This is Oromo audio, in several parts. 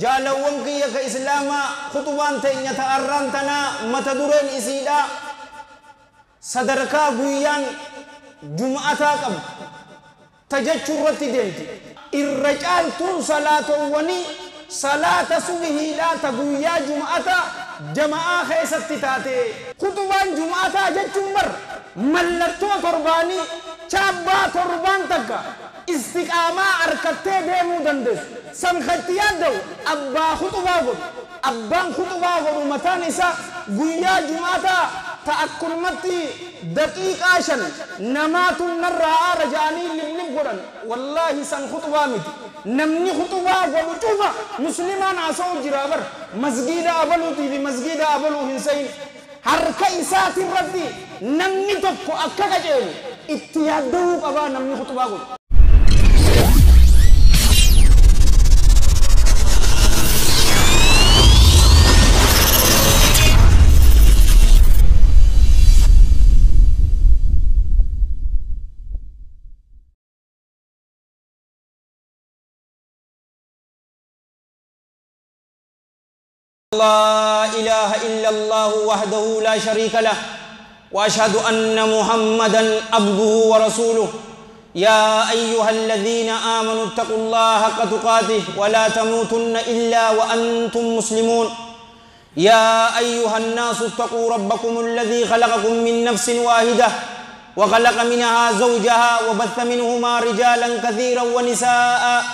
jaalawwan kiyya ka islaamaa khutubaan teenya ta'arraan tana mata dureen isiidha sadarkaa guyyaan jum'ataa qabu tajachuu irratti deemti irra caaltuun salaatowwanii salaata subihiidha ta guyyaa jum'ataa jama'aa keessatti taate khutubaan jum'ataa jechuun bar mallattoo torbaanii chaabbaa torbaan takka istiqaamaa harkattee deemuu dandeessu san khatti yaaddawu abbaa khutubaa godhu abbaan khutubaa godhu mataan isaa guyyaa jum'ataa ta akkurumatti daqiiqaa 5 namaatu narraa aara ja'anii liblib godhan wallaahi san khutubaa miti namni khutubaa godhu cufa muslimaan haasa'u jira bar masgiida abaluutii fi masgiida abaluu hin seyin harka isaati irratti namni tokko akka qaceelu itti yaadda'uu qabaa namni khutubaa godhu. لا إله إلا الله وحده لا شريك له وأشهد أن محمدا عبده ورسوله يا أيها الذين آمنوا اتقوا الله حق تقاته ولا تموتن إلا وأنتم مسلمون يا أيها الناس اتقوا ربكم الذي خلقكم من نفس واحدة وخلق منها زوجها وبث منهما رجالا كثيرا ونساء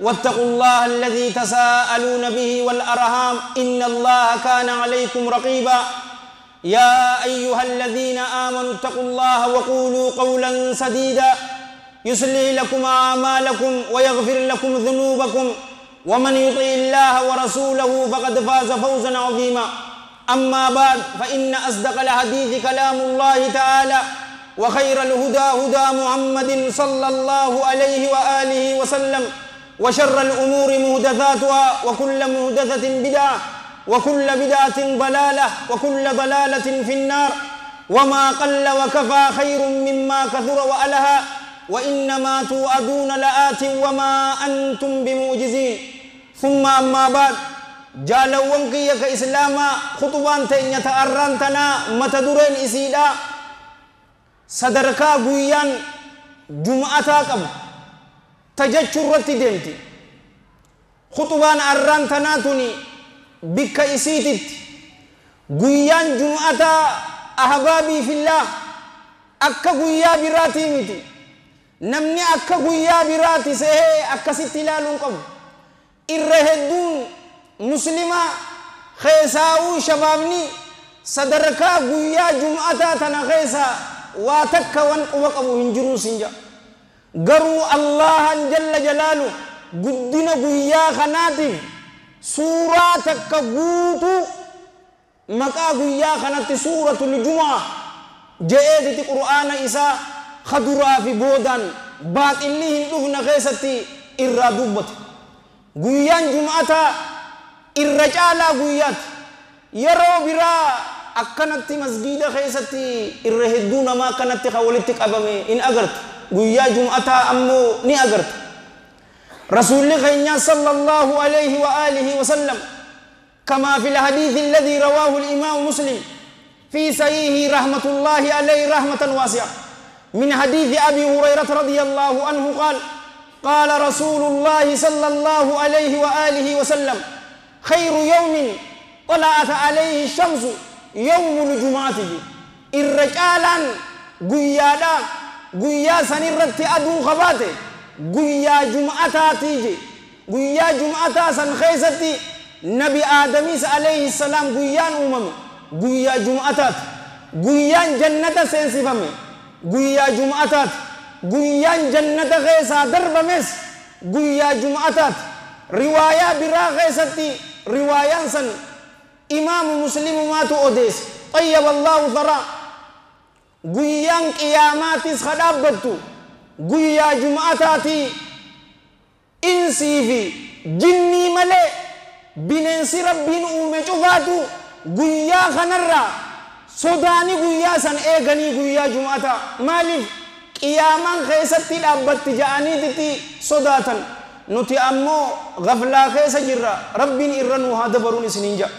واتقوا الله الذي تساءلون به والأرحام إن الله كان عليكم رقيبا يا أيها الذين آمنوا اتقوا الله وقولوا قولا سديدا يصلح لكم أعمالكم ويغفر لكم ذنوبكم ومن يطع الله ورسوله فقد فاز فوزا عظيما أما بعد فإن أصدق الحديث كلام الله تعالى وخير الهدى هدى محمد صلى الله عليه وآله وسلم وشر الأمور محدثاتها وكل محدثة بدعة وكل بدعة ضلالة وكل ضلالة في النار وما قل وكفى خير مما كثر وألها وإنما توعدون لآت وما أنتم بمعجزين ثم أما بعد جالوان كيا كإسلاما خطبان تينيا تأران تنا متدورين إسيدا صدركا قويان جمعتا قبل tajachuu irratti deemti khutubaan arraan tanaatuni bikka isiititti guyyaan jum'ataa ahbaabii fillah akka guyyaa biraatii miti namni akka guyyaa biraati sehee akkasitti ilaaluun qabu irra hedduun muslimaa keessaa'uu shabaabni sadarkaa guyyaa jum'ataa tana keessa waa takka wan quba qabu hin jiruu sinja garuu allahan jalla jalaalu guddina guyyaa kanaatiif suuraa takka guutuu maqaa guyyaa kanatti suuratul jumaa je'eetiti qur'aana isaa kaduraa fi boodaan baaxilli hin dhufne keessatti irraa dubbate guyyaan jum'ataa irra caalaa guyyaati yeroo biraa akkanatti masgiida keessatti irra hedduu namaa akkanatti ka walitti qabame in agarte guyyaa jum'ataa ammoo ni agarte rasuulli keenya sallallahu alayhi wa alihi wa sallam kama fi الحديث الذي رواه الإمام مسلم في صحيحه رحمة الله عليه رحمة واسعة من حديث أبي هريرة رضي الله عنه قال قال رسول الله صلى الله عليه وآله وسلم خير يوم طلعت عليه الشمس يوم الجمعة الرجالا قيادا قيا سنرت أدو خباته قيا جمعتاتي قيا جمعتا سن خيستي نبي آدميس عليه السلام قيان قيا جمعتات قيا جنة سنسفمي قيا جمعتات قيا جنة خيسا درب مس قيا جمعتات رواية برا خيستي رواية سن إمام مسلم ماتو أوديس طيب الله ثرى قيا قياماتيس خدابتو قيا جمعتاتي إنسي في جني ملي bineensi rabbiin uume cufaatu guyyaa kanarraa sodaani guyyaa san eeganii guyyaa jum'ataa maaliif qiyaamaan keessatti dhaabbatti ja'aniititti sodaatan nuti ammoo gaflaa keessa jirra rabbiin irra nu haa dabaruun isiniin jedha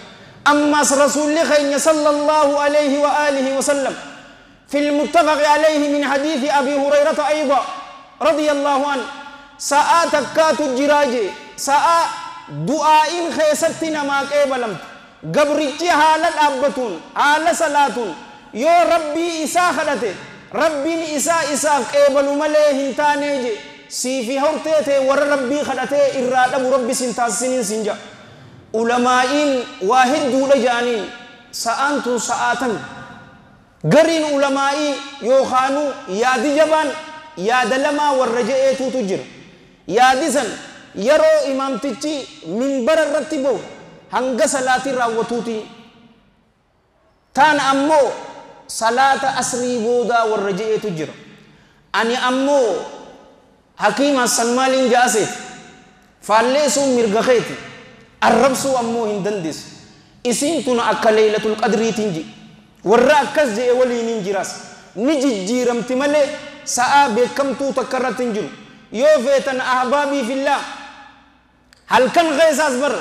ammas rasuulli keenya sallallahu alayhi wa alihi wa sallam في المتفق عليه من حديث أبي هريرة أيضا رضي الله عنه ساعة تكات الجراجي ساعة دعاء خيستنا ما قبلمت قبرتي حالة أبتون حالة صلاة يو ربي إسا خلته ربي إسا قبل مليه تانيجي سيفي هورتي ور ربي خلته إرادة ربي سنتاسين سنجا علماء واحد دولة جانين ساعة ساعة قرين علمائي يوخانو يادي جبان ياد لما والرجاء تجر يادي سن يرو إمام تيجي من بر الرتبو هنگ صلاة راوتوتي تان أمو صلاة أسري بودا والرجاء تجر أني أمو حكيم السنمالين جاسد فالليسو مرغخيتي الربسو أمو هندندس إسين تنا أكا ليلة القدر تنجي warra akkas jee waliin jiras ni jijjiiramti malee sa'a beekamtuu takka irratti hin jiru yoo feetan ahbaabii fillah halkan keessaas bar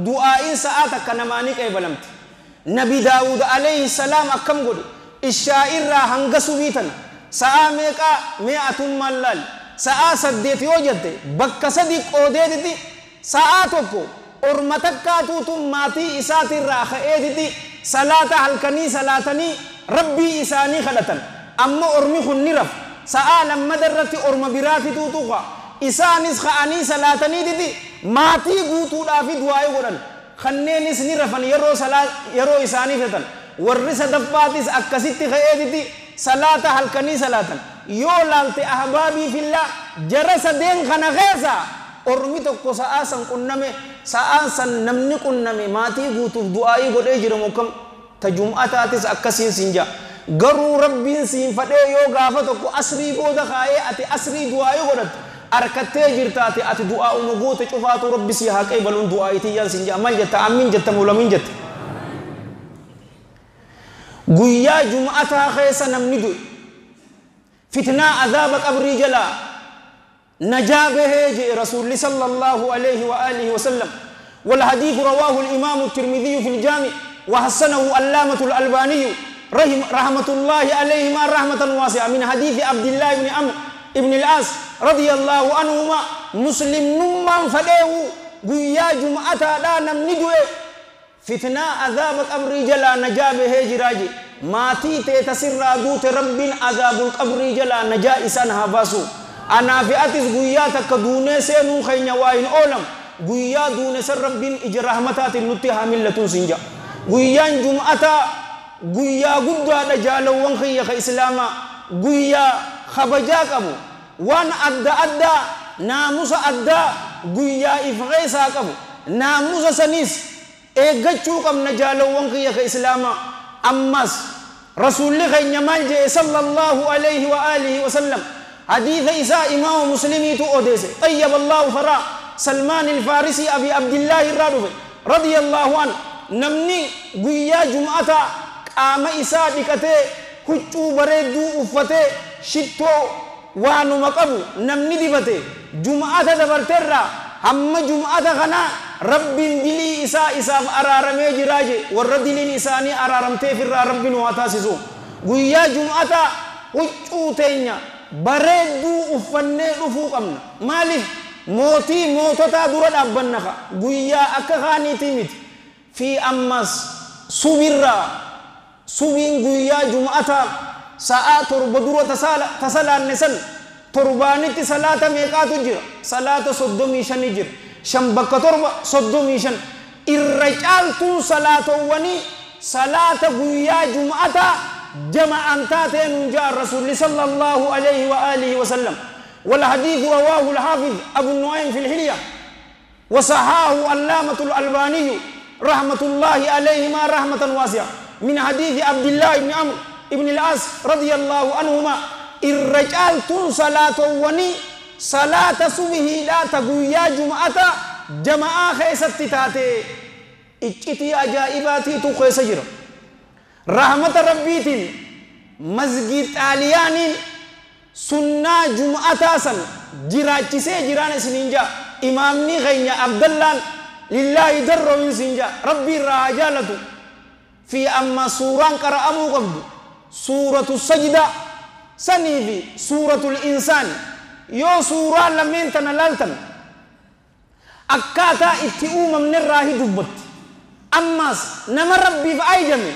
du'aa'iin sa'a takka namaanii qeebalamti nabi daawud alayhi salaam akkam godhe ishaa irraa hanga subii tana sa'a meeqaa mi'atummaan laal sa'a 8 yoo jette bakka 3 qoodeetiti sa'a tokko orma takkaatuutu maatii isaatirraa ka'eetiti صلاة halkanii salaatanii rabbii isaanii kadhatan amma ormi kun ni raf sa'a lamma darratti orma biraati tuutuqa isaanis ka'anii salaatanii didi maatii guutuudhaafi du'aa godhan kanneenis ni rafan yeroo isaanii fetan warri sadaffaatis akkasitti ka'ee didi salaata halkanii salaatan yoo laalte ahbaabii fillah jara sadeen kana keessa ormi tokko sa'a san qunname sa'a san namni qunname maatii guutuuf du'aa godhee jira mukam tajum'ataatis akkasiin sinja garuu rabbiin siin fadhee yoo gaafa tokko asrii booda kaayee ati asrii du'aa godhat arkattee jirtaate ati du'aa goote cufaatu rabbi si haa qeebaluun du'aa itiyyan sinja mal jetta amin jetta mulamin jetta guyyaa jum'ataa keessa namni du'e fitnaa azaaba qabrii jalaa نجا به رسول صلى الله عليه وآله وسلم والحديث رواه الإمام الترمذي في الجامع وحسنه علامة الألباني رحمة الله عليهما رحمة واسعة من حديث عبد الله بن عمرو بن العاص رضي الله عنهما مسلم نمان فديه قيا جمعة لا نمنجو فتنة عذاب القبر جلا نجا به جراجي ماتي تتسر دوت رب عذاب القبر جلا نجا إسان هباسو أنا في أتيس قيا تكدونه سينو خينيا واين أولم قيا دون سر رب إجر رحمتات النتي حاملة سنجا قيا جمعة قيا قد رجال وانخي إسلاما قيا خبجاك أبو وان أدى ناموس أدى قيا إفغيساك أبو ناموس سنيس إيجتشوك أم نجال وانخي إسلاما أمس رسول الله خينيا صلى الله عليه وآله وسلم حديث إساء إمام مسلمي تؤديسي طيب الله فرا سلمان الفارسي أبي عبد الله الرادوي رضي الله عنه نمني قيا جمعة قام إساء دكته كتو بردو أفته شتو وانو مقبو نمني دبته جمعة دبرترا هم جمعة غنا رب دلي إساء أرارمي جراجي ورد دلي إساني أرارمتي في رب نواتاسسو قيا جمعة كتو تينيا bareedduu uffannee dhufuu qabna maaliif mootii moototaa dura dhaabbannaka guyyaa akka kaaniitii miti fi ammas subiin guyyaa jum'ataa sa'a 7 dura tasalaanne san torbaanitti salaata meeqaatu jira salaata 35 jira 5 bakka 35 irra caaltuun salaatowwanii salaata guyyaa jum'ataa جماعة تاتين جاء الرسول صلى الله عليه وآله وسلم والحديث رواه الحافظ أبو النعيم في الحلية وصححه علامة الألباني رحمة الله عليهما رحمة واسعة من حديث عبد الله بن عمرو بن العاص رضي الله عنهما الرجال صلاة وني صلاة صبح لا تقويا جمعة جماعة خيست تاتي اجتي أجائباتي تقوي سجر رحمة ربيتين مسجد آليانين سنة جمعة سن جراجسي جران سنينجا إمامني غيني عبد الله لله در من سنجا ربي راجالته في أما سوران قرأمو قبض سورة السجدة سنيفي سورة الإنسان يو سورة لمن تنلالتن أكاتا اتئوم من الراهي دبت أماس نما ربي فأيجمي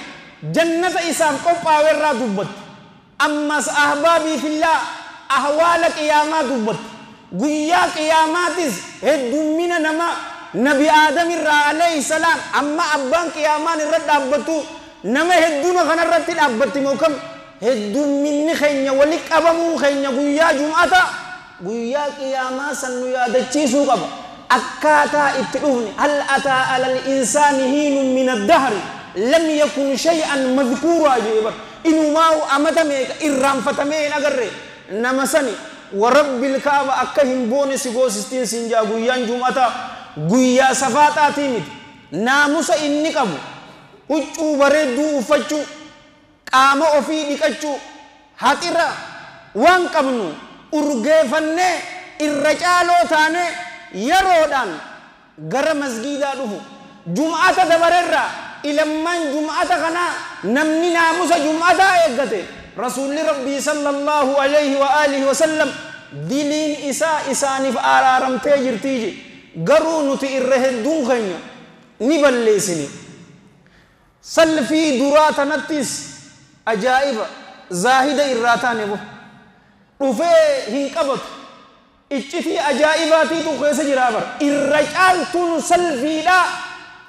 جنة إسام قبع ورا دبت أماس أحبابي في الله أحوال قيامات دبت قيا قياماتس هدومنا نما نبي آدم عليه السلام أما أبان قيامان الرد أبتو نما هدونا خنا الرد أبتي موكم هدومني خينيا ولك أبامو خينيا قيا جمعة قيا قياما سنو يادتشي سوق أبا أكاتا اتئوفني هل أتى على الإنسان هين من الدهر لم يكن شيئا مذكورا جيبا إنو ماو أمتميك إرام فتمين أقرر نمسني ورب الكعبة أكهم بوني سيقو سستين سنجا قيان جمعة قيا سفاتا تيمت ناموس إني كبو وچو بردو وفتشو قام أفي ديكتشو هاترا وان كبنو أرغيفني الرجالو تاني يرودان غر مسجدا دفو جمعة دبررا إلمان جمعة خنا نمني ناموس جمعة إيقته رسول ربي صلى الله عليه وآله وسلم دلين إساني فآرارم تيجر تيجي غرو نتي إرهدون خينيا نبلسني سلفي درات نتيس أجائب زاهد إراتان بو رفي هنقبط إجتي أجائباتي تخيس جرابر الرجال تن سلفي لا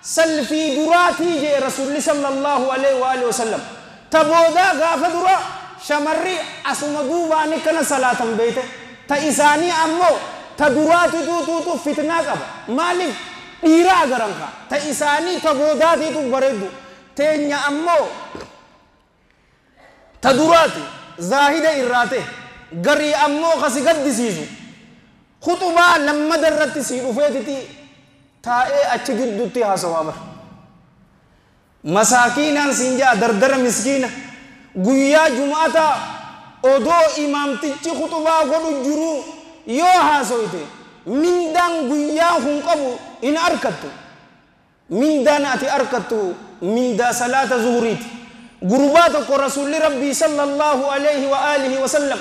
سلفي دراتي جي رسول صلى الله عليه وآله وسلم تبودا غافدرا شمري أسمدوباني كان صلاة بيته تإساني أمو تدراتي تو فتنة قبا مالك إيرا غرانكا تإساني تبوداتي تو بردو تينيا أمو تدراتي زاهد إراته غري أمو خسيقت ديسيزو خطبا لما درت سيرو فيتتي تائي أچگد دوتي حسوابر مساكينا سنجا دردر مسكين قويا جمعة odoo imaamtichi khutubaa godhu jiru yoo haasoyte mindaan guyyaa kun qabu in arkattu mindaan ati arkattu mindaa salaata zuhuriiti gurbaa tokko rasuulli rabbii sallallahu alayhi wa alihi wa sallam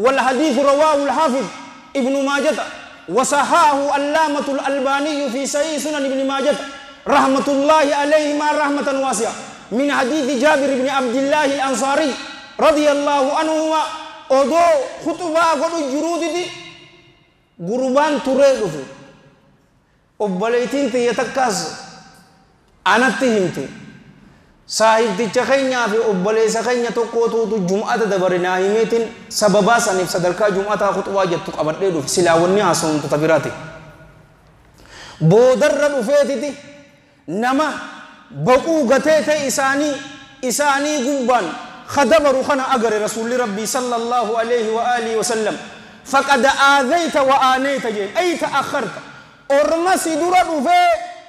والحديث رواه الحافظ ابن ماجه وصححه علامة الألباني في صحيح سنن ابن ماجه رحمة الله عليه ما رحمة واسعة من حديث جابر بن عبد الله الأنصاري رضي الله عنه أدو خطبة قد جرود دي قربان تريد أبليتين تيتكاز أنا تهمتي صاحب تجخينيا في أبلي سخينيا تقوتو جمعة دبرنا يميتين سببا سنف صدركا جمعة خطبة جتك أبدلو في سلاوني عصون تتبراتي بودر رفيتي نما بقو غتيت إساني قبان خدبر خنا أجر رسول ربي صلى الله عليه وآله وسلم فقد آذيت وآنيت جي أي تأخرت أرمسي درد في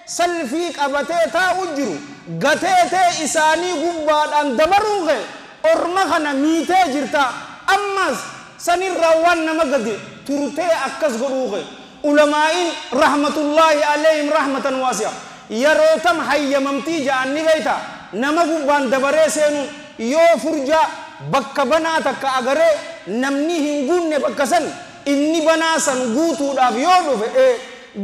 سلفيك أبتيتا أجرو غتيتا إساني قبان أن دبروغ أرمخنا ميتا جرتا أمس سنر روان نمقد ترتي أكس غروغ علماء رحمة الله عليهم رحمة واسعة يروتم حي ممتي جاني غيتا نمقبان دبري سينو yoo furjaa bakka banaa takka agaree namni hin guunne bakka san inni banaa san guutuudhaaf yoo dhufe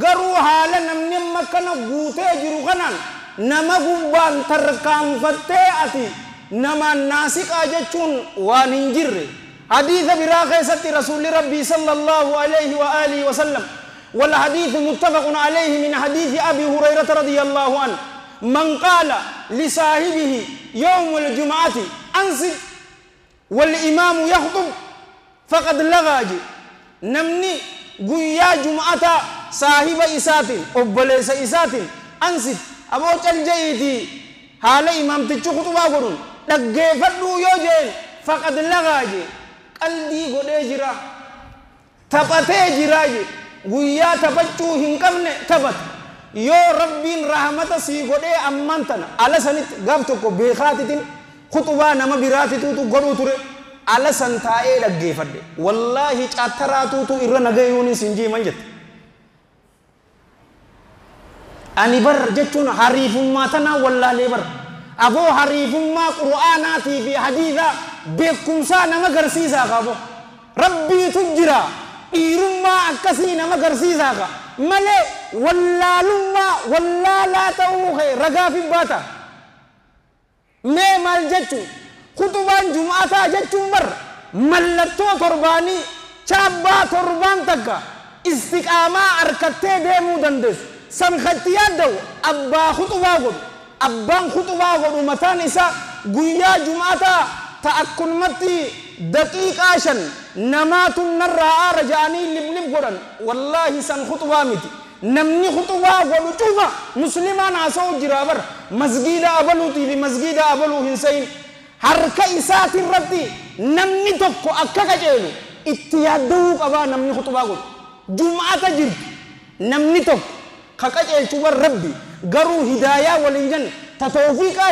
garuu haala namni amma kana guutee jiru kanaan nama gubbaan tarkaanfattee ati namaan naasiqaa jechuun waan hin jirre hadiisa biraa keessatti rasuulli rabbii sallallahu alayhi wa alihi wa sallam والحديث متفق عليه من حديث أبي هريرة رضي الله عنه من قال لصاحبه يوم الجمعة أنصت والإمام يخطب فقد لغاج نمني قيا جمعة صاحب إسات أبليس إسات أنصت أبو تلجيتي حال إمام تجو خطبا قرون لقفلو يوجين فقد لغاج قلبي قد جرا تبتي جراج قيا تبتو هنكمن تبت yoo rabbiin rahmata sii godhee ammantana ala sanit gaaf tokko beekaatitin khutubaa nama biraatituutu godhuu ture ala san taa'ee dhaggeeffadhe wallaahi caattaraatuutu irra nagayuunis hin jiiman jette ani bar jechuun hariifummaa tana wallaalee bar aboo hariifummaa qur'aanaatii fi hadiisa beekumsaa nama garsiisaa qabo rabbiitu jira dhiirummaa akkasii nama garsiisaa qa malee wallaalummaa wallaalaa ta'uu ragaa fi baata mee maal jechuun khutubaan jum'ataa jechuun bar mallattoo torbaanii chaabbaa torbaan takka istiqaamaa harkattee deemuu dandeessu san khatti yaaddawu abbaa khutubaa godhu abbaan khutubaa godhu mataan isaa guyyaa jum'ataa ta'akkunumatti daqiiqaa 5 namaatu narraa aara ja'anii liblib godhan wallaahi san khutubaa miti namni khutubaa godhu cufa muslimaan haasa'u jira bar masgiida abaluutii fi masgiida abaluu hin seyin harka isaatii irratti namni tokko akka qajeelu itti yaadda'uu qabaa namni khutubaa godhu jum'ata jirtu namni tokko ka qajeelchu bar rabbi garuu hidaayaa waliin janne ta tawfiiqaa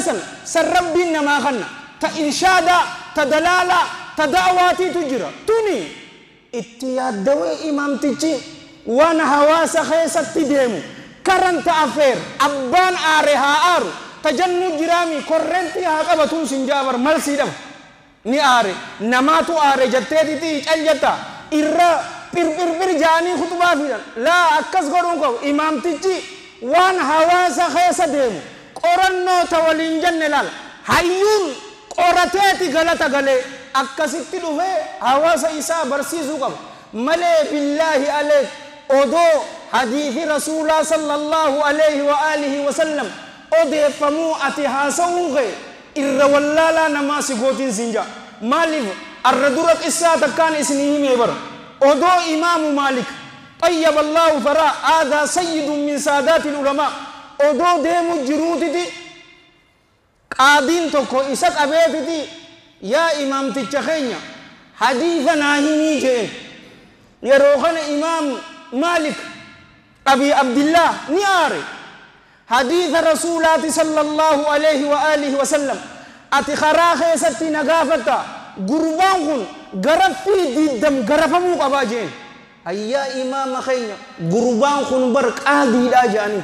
san rabbiin namaa kanna ta inshaada ta dalaala ta da'awaatiitu jira tuni itti yaaddawee imaamtichi waan hawaasa keessatti deemu karanta afeer abbaan aare haa aaru tajannu jiraami korrenti haa qabatuun sinjaabar malsiidhama ni aare namaatu aare jetteetiti caljata irra bir jaanii khutbaa fidan laa akkas godhuun qabu imaamtichi waan hawaasa keessa deemu qorannoo ta waliin janne laal hayyuun qorateeti galata galee akkasitti dhufee hawaasa isaa barsiisuu qaba malee billaahi aleek odoo hadiisi rasuulaa sallallahu alayhi wa alihi wa sallam odeeffamuu ati haasa'uu kee irra wallaalaa namaa si gootiin sinja maaliif arra dura qissaa takkaan isinii himee bara odoo imaamu maalik طيب الله فرا هذا سيد من سادات العلماء odoo deemu jiruutiti qaadiin tokko isa qabeetiti yaa imaamticha keenya hadiisa naa himii jeen yeroo kana imaam maalik abi abdillah ni aare hadiisa rasuulaati sallallahu alayhi wa alihi wa sallam ati karaa keessatti nagaafata gurbaan kun garaffii diddam garafamuu qabaa jeen ayyaa imaama keenya gurbaan kun bar qaadiidhaa jedhanii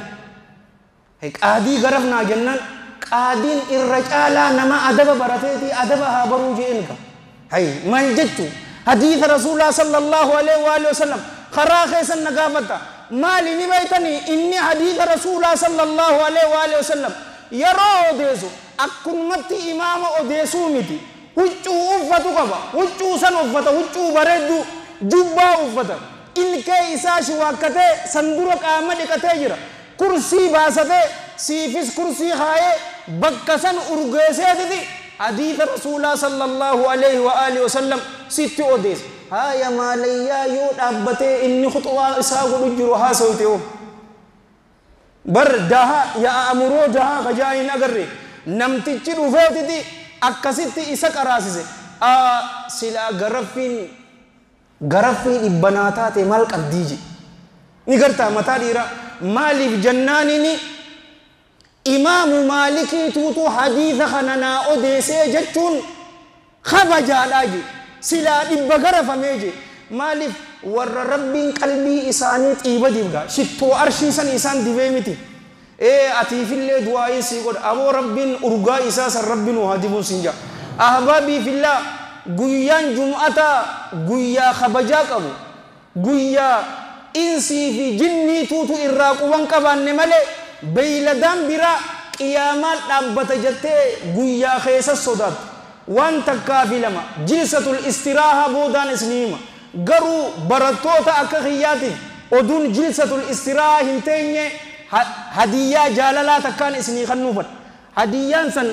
qaadii garafnaa jennaan qaadiin irra caalaa nama adaba barateeti adaba haa baruu jeen ka hay maal jechu hadiisa rasuulaa sallallahu alayhi wa alihi wa sallam karaa keessan nagaafata maali ni baytanii inni hadiisa rasuulaa sallallahu alayhi wa alihi wa sallam yeroo odeessu akkumatti imaama odeessuu miti huccuu uffatu qaba huccuu san uffata huccuu bareeddu jubbaa uffata ilkee isaa shiwaakkatee sandura qaama dhiqatee jira kursii baasatee siifis kursii kaayee bakka san urgeeseetiti hadiisa rasuulaa sallallahu alayhi wa alihi wa sallam sitti odeessa haya maalayyaa yoo dhaabbatee inni khutbaa isaa godhu jiru haasawte oo bar daha yaa amuroo daha kajaayin agarre namtichi dhufeetiti akkasitti isa qaraasise silaa garaffii dhibbanaa taate maal qabdiiji ni gartaa mataa dhiira maaliif jannaanini imaamu maalikii tuutu hadiisa kana naa odeessee jechuun kabajaadhaa je silaa dhibba garafamee je maaliif warra rabbiin qalbii isaanii xiiba dibga shittoo arshiisan isaan dibee miti atiifillee du'aa'ii sii godha aboo rabbiin urgaa isaa san rabbiin haa dibuun siin jaa ahbaabii fillaa guyyaan jum'ataa guyyaa kabajaa qabu guyyaa insii fi jinnii tuutu irraa quban qabaanne malee beeyladaan biraa qiyaamaan dhaabbata jettee guyyaa keessa sodaatu waan takkaa fi lama jilsatul istiraahaa boodaan isniima garuu barattoota akka kiyyaatiin oduun jilsatul istiraahaa hin teenye hadiyyaa jaalalaa takkaan isnii kannuufan hadiyyaan san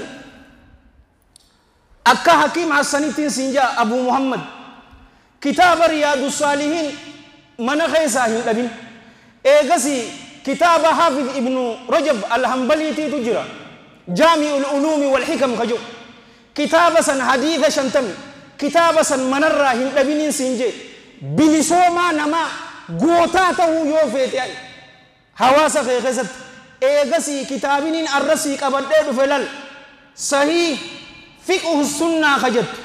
akka hakiim hassanittiin siinjaa abu muhammad kitaaba riyaadu saalihiin mana keessaa hin dhabin eegasi kitaaba hafiz ibnu rajab alhambaliitiitu jira jaami'ul uluumi wal hikam ka jedhu kitaaba san hadiisa 50 kitaaba san manarraa hin dhabiniin siinjee bilisoomaa namaa gootaa ta'uu yoo feete ay hawaasa kee keessatti eegasii kitaabiniin arrasii qabadhee dhufe lal sahii fiqhu sunnaa ka jettu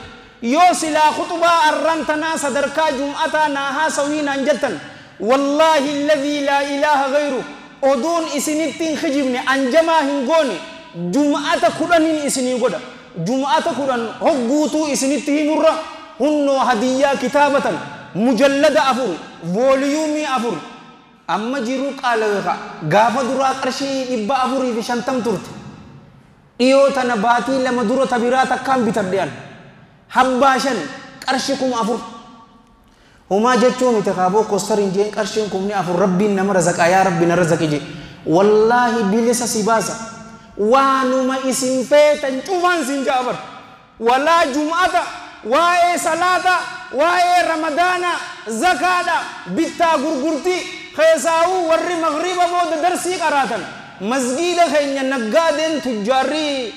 yoo silaa khutbaa arrantanaa sadarkaa jum'ataa naa haasawii naan jettan wallaahi alladhii laa ilaaha gayru odoon isinittiin khijibne anjamaa hin goone jum'ata kudhanin isinii godha jum'ata kudhan hogguutuu isinitti himurra hunnoo hadiyyaa kitaabatan mujallada 4 voliyuumii 4 amma jiru qaalaqa gaafa duraa qarshii 450 turte dhiyoo tana baatii lama dura tabiraa takkaan bitadhean habbaa 5 qarshii 4,000 huma jechuu miti kaaboo kostarin jeen qarshiin 4,000 rabbiin nama razaqaa yaa rabbi na razaqi je wallaahi bilisa si baasa waanuma isin feetan cufan sin jaabar walaa jum'ata waa'ee salaata waa'ee ramadaana zakaadha bittaa gurgurtii keessaawuu warri magriba booda darsii qaraatan masgiida keenya naggaadeen tujjaarrii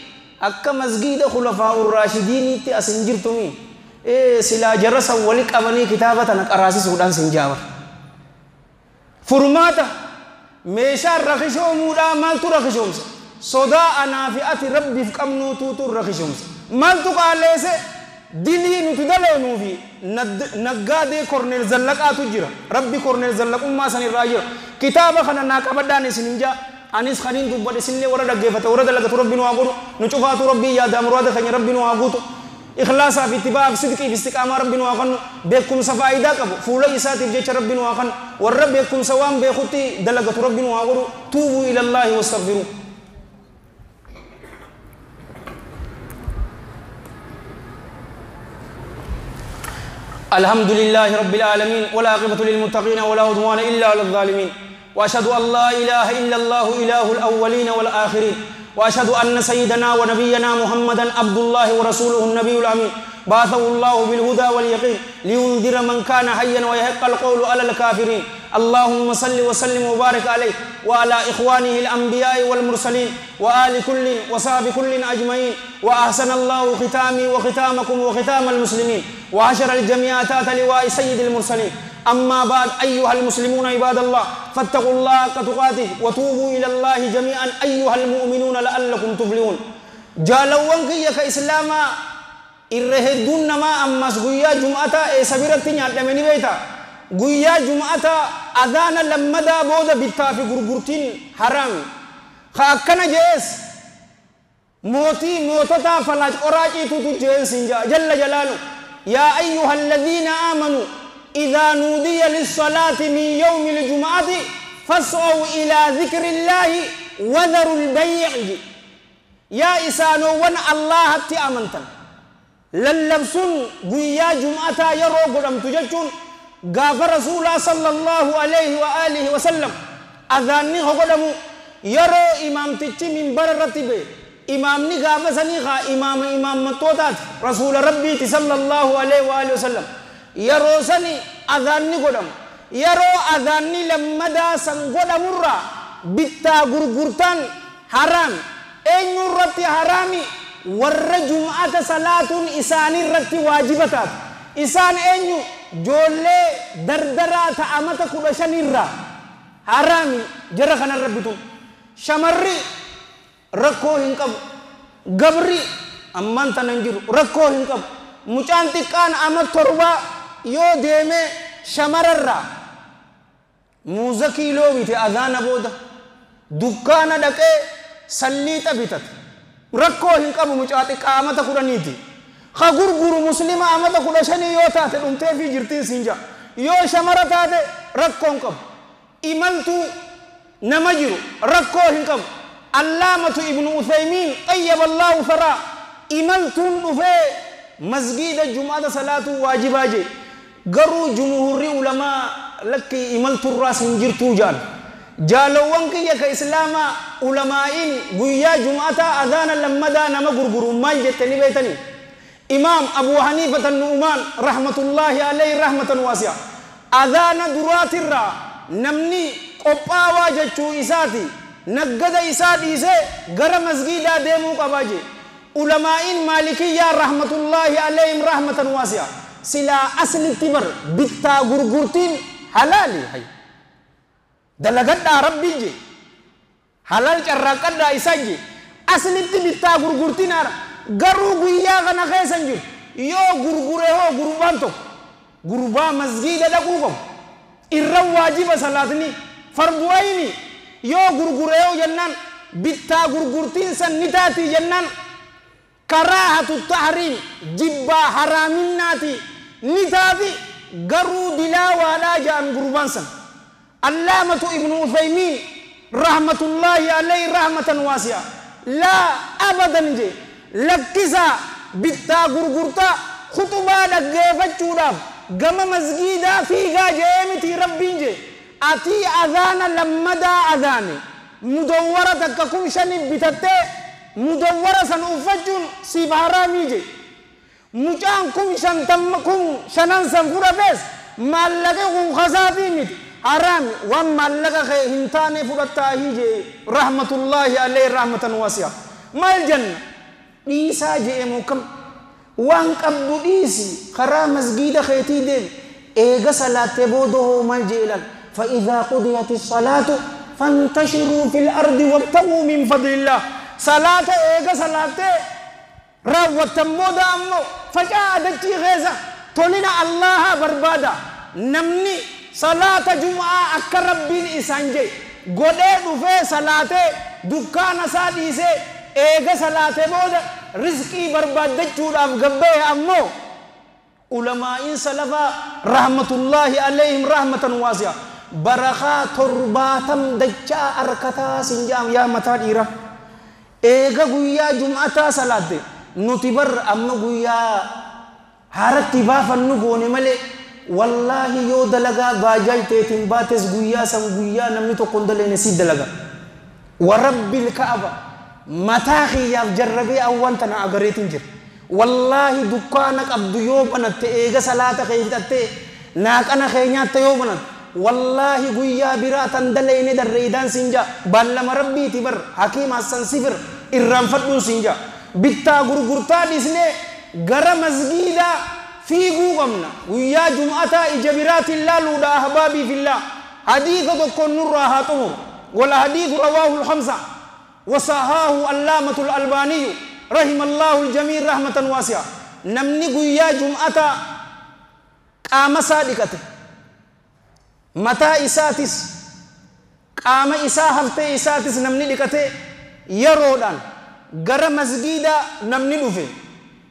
akka masgiida khulafaa'ur raashidiiniitti asin jirtumi silaa jarasan wali qabanii kitaaba tana qaraasisuudhaan sin jaabar furmaata meeshaan rakishoomuudhaa maaltu rakishoomsa sodaa anaa fi ati rabbiif qabnuutuutu rakishoomsa maaltu qaalleese dilii nuti daleenuufi naggaadee korneel zallaqaatu jira rabbi korneel zallaqummaa sanirraa jira kitaaba kana naa qabadhaan isin hinjaa anis khaniin dubbadhe isinillee warra dhaggeeffate warra dalagatu rabbi nu haa godhu nu cufaatu rabbii yaada muraada keenya rabbi nu haa guutu ikhlaasaa fi ittibaa fi sidqii fi istiqaamaa rabbi nu haa kennu beekumsa faayidaa qabu fuula isaatiif jecha rabbi nu haa kennu warra beekumsa waan beekutti dalagatu rabbi nu haa godhu tuubuu ilallaahi wastaghfiruu الحمد لله رب العالمين والعاقبة للمتقين ولا عدوان إلا على الظالمين وأشهد أن لا إله إلا الله إله الأولين والآخرين وأشهد أن سيدنا ونبينا محمدا عبد الله ورسوله النبي الأمين بعثه الله بالهدى واليقين لينذر من كان حيا ويحق القول على الكافرين اللهم صل وسلم وبارك عليه وعلى إخوانه الأنبياء والمرسلين وآل كل وصحب كل أجمعين وأحسن الله ختامي وختامكم وختام المسلمين وعشر الجميع تحت لواء سيد المرسلين أما بعد أيها المسلمون عباد الله فاتقوا الله حق تقاته وتوبوا إلى الله جميعا أيها المؤمنون لعلكم تفلحون جالوان كيك إسلاما إرهدون نما أمس قويا جمعة سبيرتين يعلمني بيتا قويا جمعة أذان لمدا بودا بيتا في غرغرتين حرام خاكنا جيس موتتا فلاج قراجي توتو جيس جل جلاله يا أيها الذين آمنوا إذا نودي للصلاة من يوم الجمعة فاسعوا إلى ذكر الله وذروا البيع يا إسانو ون الله تي أمنتن للبسون قويا جمعة يرو قدم تججون قاف رسول صلى الله عليه وآله وسلم أذاني قدم يرو إمام تجي من بررتبه إمام نقاف سنيخا إمام مطوطات رسول ربي صلى الله عليه وآله وسلم يرو سني أذاني قدم يرو أذاني لمدى سن قدم الرا بيتا غرغرتان حرام أين الرتي حرامي ور جمعة صلاة إسان الرتي واجبتات إسان أين جولي دردرات أمتا كدشان الرا حرامي جرخنا الربطون شمري ركو هنكب غبري أمان تننجر ركو هنكب مچانتقان أمت تربا يو ديمه شمرر موزكي لو بيته أذان بودا دكان دكه سليت بيتت ركو هنكب مچانتقان أمت كرانيتي خغور غور مسلم أمت كرشني يو تات دمته في جرتين سنجا يو شمرتات ركو هنكب إملتو نمجر ركو هنكب علامة ابن عثيمين طيب الله ثرى إملتون في مسجد الجمعة صلاة واجباجي قروا جمهور علماء لك إملت الراس انجرتو جال جالوان كي يك إسلاما علماءين قويا جمعة أذانا لمدا نما قرقروا ما جتني بيتني إمام أبو حنيفة النعمان رحمة الله عليه رحمة واسعة أذانا درات الرا نمني قباوا جتشو إساتي نقد إساتي سي غر مسجدا ديمو قباجي علماء مالكية رحمة الله عليهم رحمة واسعة سلا أصل التبر بيتا غرغرتين حلالي هاي دلغت ربي جي حلال چرقد إساجي أصل التبتا غرغرتين غرو غيا غنا خيسنجر يو غرغره هو غربانتو غربا مسجد دقوقم إرى واجب صلاتني فرض عيني yoo gurguree jennaan bittaa gurgurtiin san ni taati jennaan karaahatu tahriim jibbaa haraaminnaati ni taati garuu dilaawaadhaa ja'an gurbaan san allaamatu ibnu uthaymiin rahmatullaahi alayhi rahmatan waasi'a laa abadan je lakkisaa bittaa gurgurtaa khutubaa dhaggeeffachuudhaaf gama masgiidaa fiigaa jee miti rabbiin je atii adhaana lammadaa adhaane mudawwara takka kun shani bitattee mudawwara san uffachuun siif haraamii je mucaan kun shanan san fudhatees maallaqa kun khasaatii miti haraami waan maallaqa kee hin taane fudhattaahi je rahmatullaahi alayhi rahmatan waasi'a maal janna dhiisaa je'emu kam waan qabdu dhiisi karaa masgiida keetii deem eega salaattee boodoo maal jeelan فإذا قضيت الصلاة فانتشروا في الأرض وابتغوا من فضل الله صلاة إيجا صلاة راوة مودا أمو فجاء دجي غيزة تولينا الله بربادا نمني صلاة جمعة أكا ربين إسانجي قده دفع صلاة دكان ساديسي إيجا صلاة مودا رزقي برباد دجود أفقبه أمو علماء سلفا رحمة الله عليهم رحمة واسعة barakaa torbaatam dachaa arkataa sinjaam yaa mataa dhiira eega guyyaa jum'ataa salaatte nuti bar amma guyyaa haaratti baafannu goone malee wallaahi yoo dalagaa baajaalteetiin baates guyyaa san guyyaa namni tokko daleene si dalaga warabbil ka'aba mataa kiyyaaf jarrabee awwan tana agareetiin jira wallaahi dukkaana qabdu yoo banatte eega salaata kee fixatte naaqana kee nyaatte yoo banatte والله قويا براتا دلين دريدان سنجا بالما ربي تبر حكيم حسن سفر إرام فتو سنجا بيتا غرغرتا ديسني غرا مسجدا في قومنا قويا جمعة إجبرات الله لودا أحبابي في الله حديث تكون نرها تمر ولا حديث رواه الخمسة وصحاه اللامة الألباني رحم الله الجميع رحمة واسعة نمني قويا جمعة قام صادقته متى إساتس قام إسا هفته إساتس نمني لكته يرودان غر مسجدا نمني لفه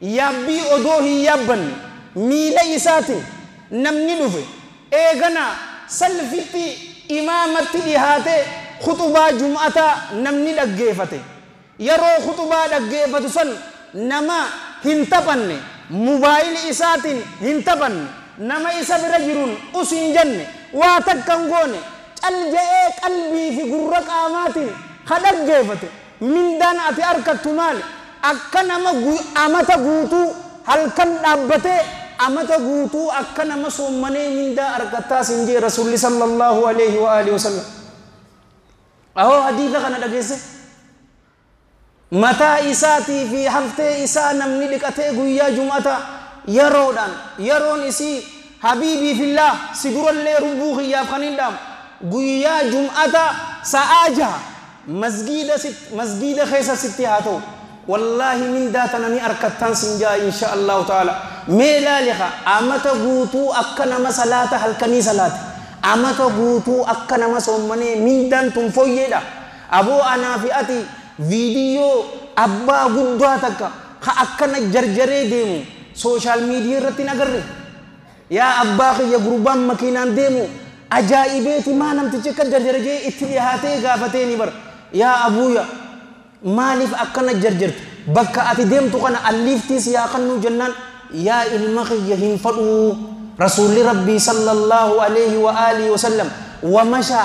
يابي أدوه يابن ميلا إسات نمني لفه إيغنا سلفتي إمامتي لهاته خطبة جمعة نمني لقيفته يرو خطبة لقيفته سن نما هنتبن موبايل إسات هنتبن نما إسا برجرون أسين جنة واتكن غوني الجئ قلبي في غرق آماتي خدق جيفته من دان أتي أركت مال أكنا ما أمتا غوتو هل كان دابته أمتا غوتو أكنا ما سومني من دا أركتا سنجي رسول صلى الله عليه وآله وسلم أهو حديثة كان دقيسي متى إساتي في حفته إسا نمني لكته غويا جمعة يرون إسي حبيبي في الله سيقول اللي ربوخي يا بخانين قويا جمعة سآجا مسجد خيسة ستي هاتو والله من داتنا ني أركتان سنجا إن شاء الله تعالى ميلا لخا أمتا قوتو أكنا مسلاة هلكني صلاة أمتا قوتو أكنا مسومني من دان تنفوي دا أبو أنا في أتي فيديو أبا قدواتك خا أكنا جرجري ديمو سوشال ميديا رتنا قرر يا أباخي يا قربان مكينان ديمو أجائبيتي ما نمتجي كجرجرجي اتليهاتي غافتيني بر يا أبويا مالف أكنا جرجرت بكا أتي ديمتو كان أليفتي سياقنو جنان يا المخي يهين فدو رسول ربي صلى الله عليه وآله وسلم ومشى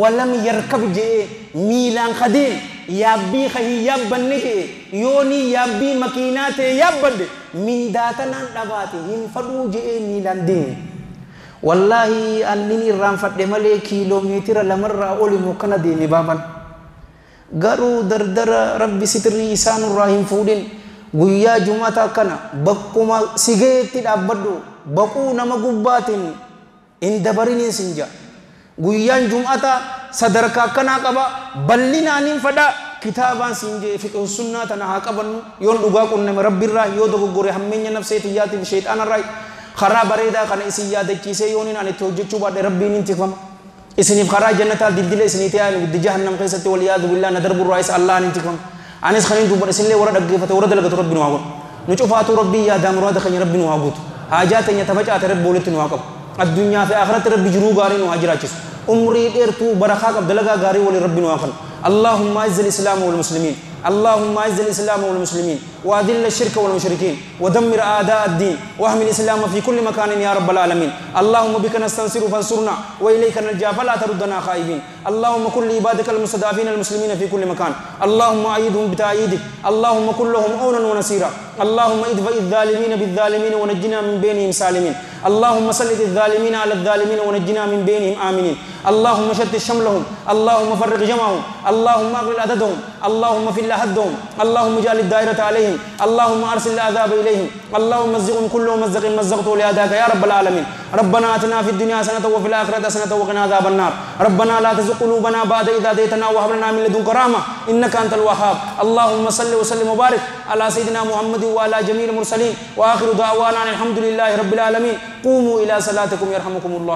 ولم يركب جي ميلان خدين يابي خي يابن نجي يوني يابي مكينات يابد من داتنا دباتي ينفدو جي ميلان دين والله أنني رانفت دمالي كيلومتر لمرة أولي مكنا ديني بابان غارو دردر ربي ستري إسان الرحيم فودين غويا جمعة كنا بقوما سيغيتي دابدو بقو نما قباتين إن دبريني سنجا غويا جمعة صدركا كنا قبا بلنا ننفدا كتابان سنجي فقه السنة تنها قبن يون دغا كن رب الراه يودغ غوري همنيا نفسي تياتي بشيطان الراي خرا بريدا كان اسيا دچيسه يونين ان توجچو بعد ربي ننتفم إسني بخراج جنة الدل إسني تيان ود جهنم قيسة والعياذ بالله ندرب الرئيس الله ننتكم أنس خلين دوبر إسني ورد أجفة ورد لقت ربنا وعقول نشوفات ربي يا دام راد خلين ربنا وعقول حاجات يتفجأ ترب بولت وعقب الدنيا في آخرة رب جرو غارين وهجراتش أمري إرتو برخاك عبدالله غاري ولي ربنا وعقل اللهم أعز الإسلام والمسلمين اللهم أعز الإسلام والمسلمين وأذل الشرك والمشركين ودمر أعداء الدين واحمي الإسلام في كل مكان يا رب العالمين اللهم بك نستنصر فانصرنا وإليك نلجأ فلا تردنا خائبين اللهم كن لعبادك المستضعفين المسلمين في كل مكان اللهم أيدهم بتأييدك اللهم كن لهم عونا ونصيرا اللهم ادفع الظالمين بالظالمين ونجنا من بينهم سالمين اللهم سلط الظالمين على الظالمين ونجنا من بينهم آمنين اللهم شتت شملهم اللهم فرق جمعهم اللهم أغلل عددهم اللهم فل حدهم اللهم اجعل الدائرة عليهم اللهم أرسل العذاب إليهم اللهم مزقهم كل ممزق مزقته لأعداءك يا رب العالمين ربنا آتنا في الدنيا حسنة وفي الآخرة حسنة وقنا عذاب النار ربنا لا تزغ قلوبنا بعد إذ هديتنا وهب لنا من لدنك رحمة إنك أنت الوهاب اللهم صل وسلم وبارك على سيدنا محمد وعلى جميع المرسلين وآخر دعوانا الحمد لله رب العالمين قوموا إلى صلاتكم يرحمكم الله